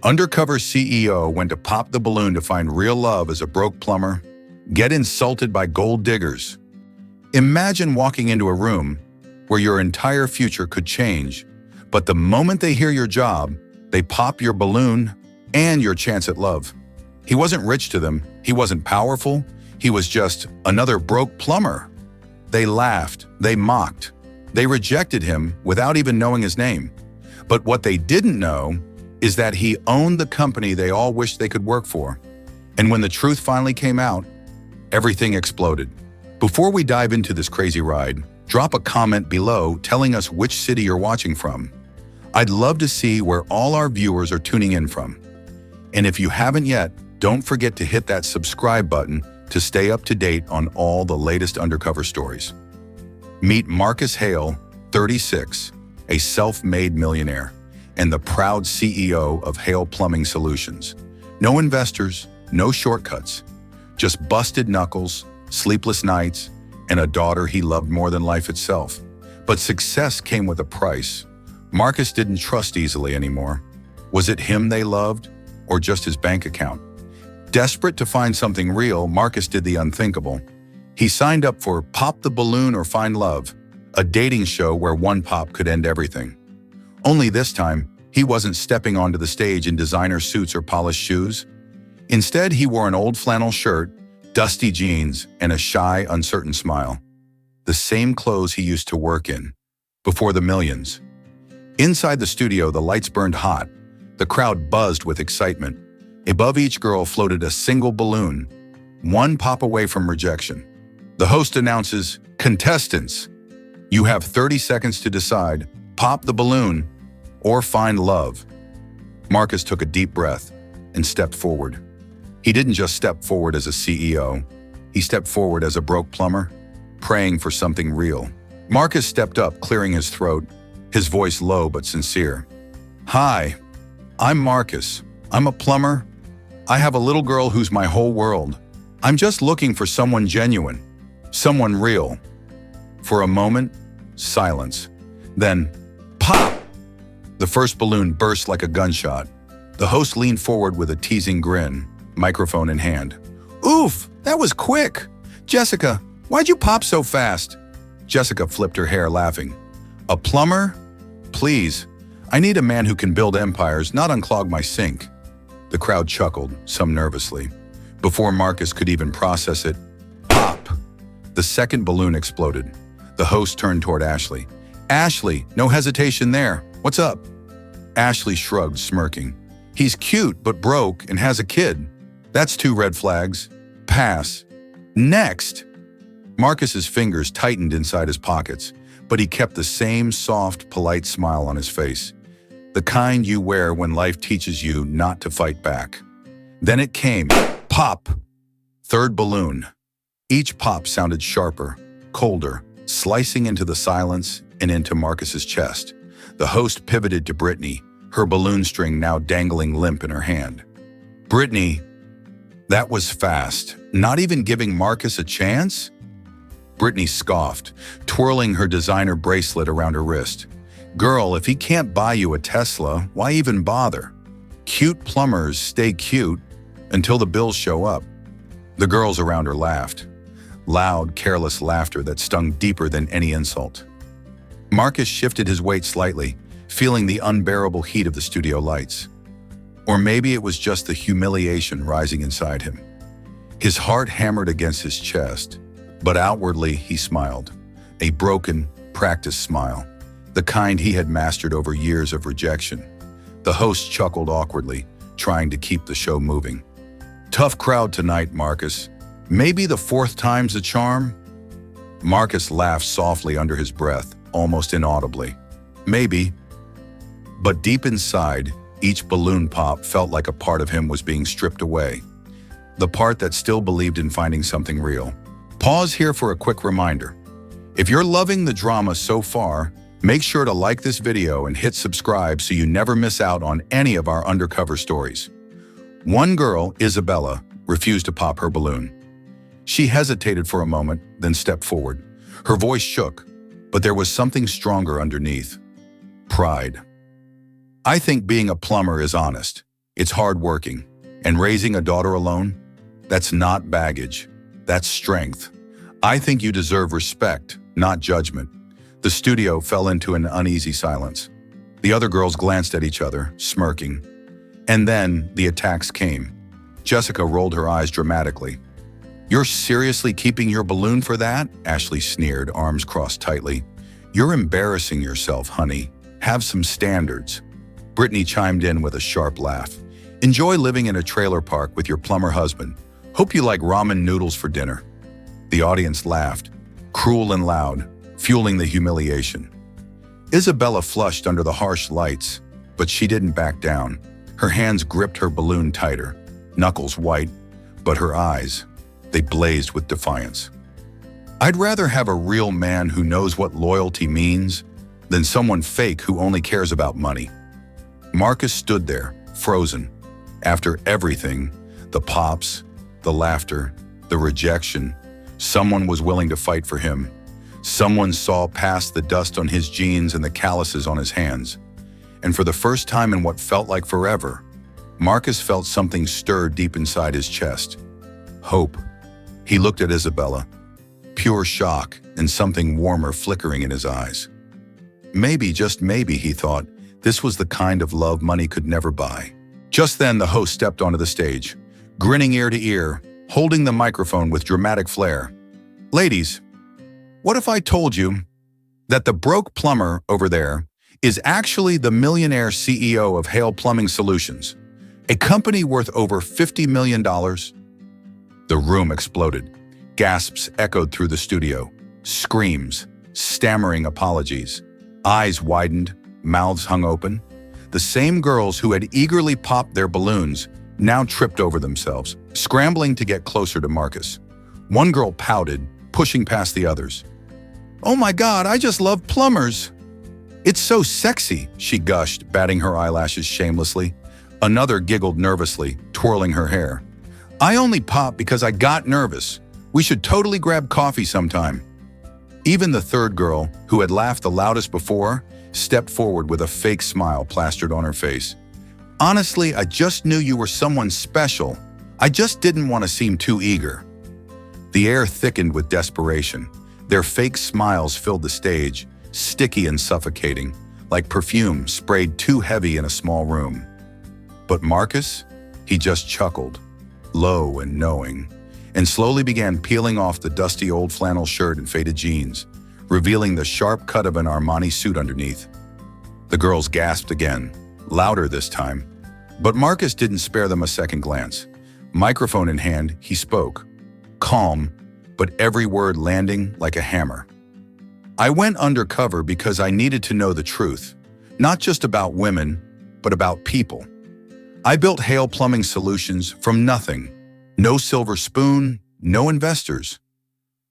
Undercover CEO went to pop the balloon to find real love as a broke plumber, get insulted by gold diggers. Imagine walking into a room where your entire future could change, but the moment they hear your job, they pop your balloon and your chance at love. He wasn't rich to them, he wasn't powerful, he was just another broke plumber. They laughed, they mocked, they rejected him without even knowing his name. But what they didn't know is that he owned the company they all wished they could work for. And when the truth finally came out, everything exploded. Before we dive into this crazy ride, drop a comment below telling us which city you're watching from. I'd love to see where all our viewers are tuning in from. And if you haven't yet, don't forget to hit that subscribe button to stay up to date on all the latest undercover stories. Meet Marcus Hale, 36, a self-made millionaire, and the proud CEO of Hale Plumbing Solutions. No investors, no shortcuts, just busted knuckles, sleepless nights, and a daughter he loved more than life itself. But success came with a price. Marcus didn't trust easily anymore. Was it him they loved, or just his bank account? Desperate to find something real, Marcus did the unthinkable. He signed up for Pop the Balloon or Find Love, a dating show where one pop could end everything. Only this time, he wasn't stepping onto the stage in designer suits or polished shoes. Instead, he wore an old flannel shirt, dusty jeans, and a shy, uncertain smile. The same clothes he used to work in, before the millions. Inside the studio, the lights burned hot. The crowd buzzed with excitement. Above each girl floated a single balloon, one pop away from rejection. The host announces, "Contestants, you have 30 seconds to decide, pop the balloon or find love." Marcus took a deep breath and stepped forward. He didn't just step forward as a CEO. He stepped forward as a broke plumber, praying for something real. Marcus stepped up, clearing his throat, his voice low but sincere. "Hi, I'm Marcus. I'm a plumber. I have a little girl who's my whole world. I'm just looking for someone genuine, someone real." For a moment, silence. Then, pop! The first balloon burst like a gunshot. The host leaned forward with a teasing grin, microphone in hand. "Oof, that was quick. Jessica, why'd you pop so fast?" Jessica flipped her hair, laughing. "A plumber? Please, I need a man who can build empires, not unclog my sink." The crowd chuckled, some nervously. Before Marcus could even process it, pop! The second balloon exploded. The host turned toward Ashley. "Ashley, no hesitation there. What's up?" Ashley shrugged, smirking. "He's cute but broke and has a kid. That's 2 red flags. Pass. Next!" Marcus's fingers tightened inside his pockets, but he kept the same soft, polite smile on his face. The kind you wear when life teaches you not to fight back. Then it came. Pop! Third balloon. Each pop sounded sharper, colder, slicing into the silence and into Marcus's chest. The host pivoted to Brittany, her balloon string now dangling limp in her hand. "Brittany, that was fast. Not even giving Marcus a chance?" Brittany scoffed, twirling her designer bracelet around her wrist. "Girl, if he can't buy you a Tesla, why even bother? Cute plumbers stay cute until the bills show up." The girls around her laughed. Loud, careless laughter that stung deeper than any insult. Marcus shifted his weight slightly, feeling the unbearable heat of the studio lights. Or maybe it was just the humiliation rising inside him. His heart hammered against his chest, but outwardly he smiled. A broken, practiced smile, the kind he had mastered over years of rejection. The host chuckled awkwardly, trying to keep the show moving. "Tough crowd tonight, Marcus. Maybe the 4th time's a charm?" Marcus laughed softly under his breath, almost inaudibly. "Maybe." But deep inside, each balloon pop felt like a part of him was being stripped away. The part that still believed in finding something real. Pause here for a quick reminder. If you're loving the drama so far, make sure to like this video and hit subscribe so you never miss out on any of our undercover stories. One girl, Isabella, refused to pop her balloon. She hesitated for a moment, then stepped forward. Her voice shook, but there was something stronger underneath. Pride. "I think being a plumber is honest. It's hardworking. And raising a daughter alone? That's not baggage. That's strength. I think you deserve respect, not judgment." The studio fell into an uneasy silence. The other girls glanced at each other, smirking. And then the attacks came. Jessica rolled her eyes dramatically. "You're seriously keeping your balloon for that?" Ashley sneered, arms crossed tightly. "You're embarrassing yourself, honey. Have some standards." Brittany chimed in with a sharp laugh. "Enjoy living in a trailer park with your plumber husband. Hope you like ramen noodles for dinner." The audience laughed, cruel and loud, fueling the humiliation. Isabella flushed under the harsh lights, but she didn't back down. Her hands gripped her balloon tighter, knuckles white, but her eyes, they blazed with defiance. "I'd rather have a real man who knows what loyalty means than someone fake who only cares about money." Marcus stood there, frozen. After everything, the pops, the laughter, the rejection, someone was willing to fight for him. Someone saw past the dust on his jeans and the calluses on his hands. And for the first time in what felt like forever, Marcus felt something stir deep inside his chest. Hope. He looked at Isabella, pure shock and something warmer flickering in his eyes. Maybe, just maybe, he thought, this was the kind of love money could never buy. Just then, the host stepped onto the stage, grinning ear to ear, holding the microphone with dramatic flair. "Ladies, what if I told you that the broke plumber over there is actually the millionaire CEO of Hale Plumbing Solutions, a company worth over $50 million? The room exploded. Gasps echoed through the studio. Screams, stammering apologies. Eyes widened, mouths hung open. The same girls who had eagerly popped their balloons now tripped over themselves, scrambling to get closer to Marcus. One girl pouted, pushing past the others. "Oh my God, I just love plumbers. It's so sexy," she gushed, batting her eyelashes shamelessly. Another giggled nervously, twirling her hair. "I only popped because I got nervous. We should totally grab coffee sometime." Even the third girl, who had laughed the loudest before, stepped forward with a fake smile plastered on her face. "Honestly, I just knew you were someone special. I just didn't want to seem too eager." The air thickened with desperation. Their fake smiles filled the stage, sticky and suffocating, like perfume sprayed too heavy in a small room. But Marcus? He just chuckled, low and knowing, and slowly began peeling off the dusty old flannel shirt and faded jeans, revealing the sharp cut of an Armani suit underneath. The girls gasped again, louder this time. But Marcus didn't spare them a second glance. Microphone in hand, he spoke, calm, but every word landing like a hammer. "I went undercover because I needed to know the truth, not just about women, but about people. I built Hale Plumbing Solutions from nothing. No silver spoon, no investors.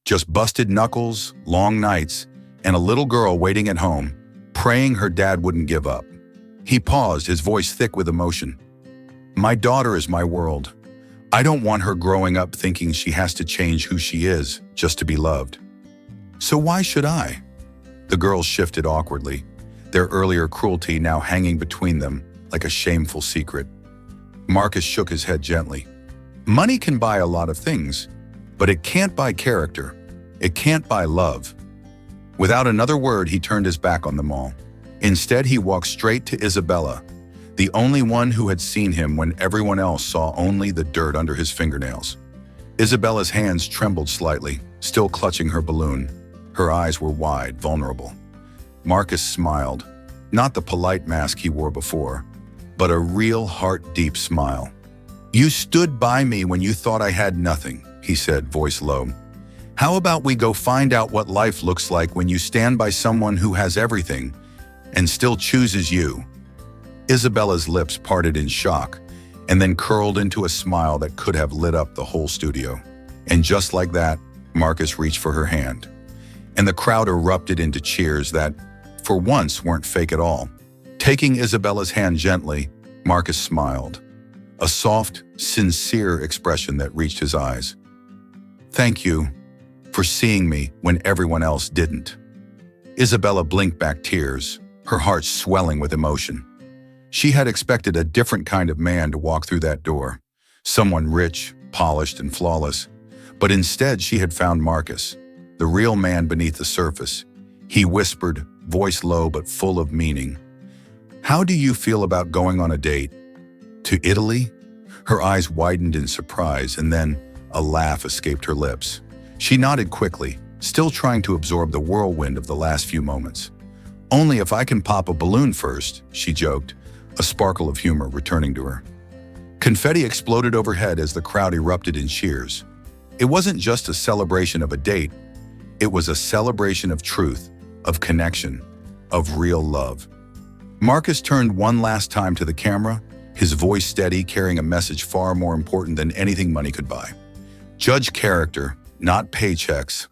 Just busted knuckles, long nights, and a little girl waiting at home, praying her dad wouldn't give up." He paused, his voice thick with emotion. "My daughter is my world. I don't want her growing up thinking she has to change who she is just to be loved. So why should I?" The girls shifted awkwardly, their earlier cruelty now hanging between them like a shameful secret. Marcus shook his head gently. "Money can buy a lot of things, but it can't buy character. It can't buy love." Without another word, he turned his back on them all. Instead, he walked straight to Isabella, the only one who had seen him when everyone else saw only the dirt under his fingernails. Isabella's hands trembled slightly, still clutching her balloon. Her eyes were wide, vulnerable. Marcus smiled, not the polite mask he wore before, but a real heart-deep smile. "You stood by me when you thought I had nothing," he said, voice low. "How about we go find out what life looks like when you stand by someone who has everything and still chooses you?" Isabella's lips parted in shock and then curled into a smile that could have lit up the whole studio. And just like that, Marcus reached for her hand. And the crowd erupted into cheers that, for once, weren't fake at all. Taking Isabella's hand gently, Marcus smiled, a soft, sincere expression that reached his eyes. "Thank you for seeing me when everyone else didn't." Isabella blinked back tears, her heart swelling with emotion. She had expected a different kind of man to walk through that door, someone rich, polished, and flawless. But instead, she had found Marcus, the real man beneath the surface. He whispered, voice low but full of meaning. "How do you feel about going on a date? To Italy?" Her eyes widened in surprise, and then a laugh escaped her lips. She nodded quickly, still trying to absorb the whirlwind of the last few moments. "Only if I can pop a balloon first," she joked, a sparkle of humor returning to her. Confetti exploded overhead as the crowd erupted in cheers. It wasn't just a celebration of a date. It was a celebration of truth, of connection, of real love. Marcus turned one last time to the camera, his voice steady, carrying a message far more important than anything money could buy. "Judge character, not paychecks."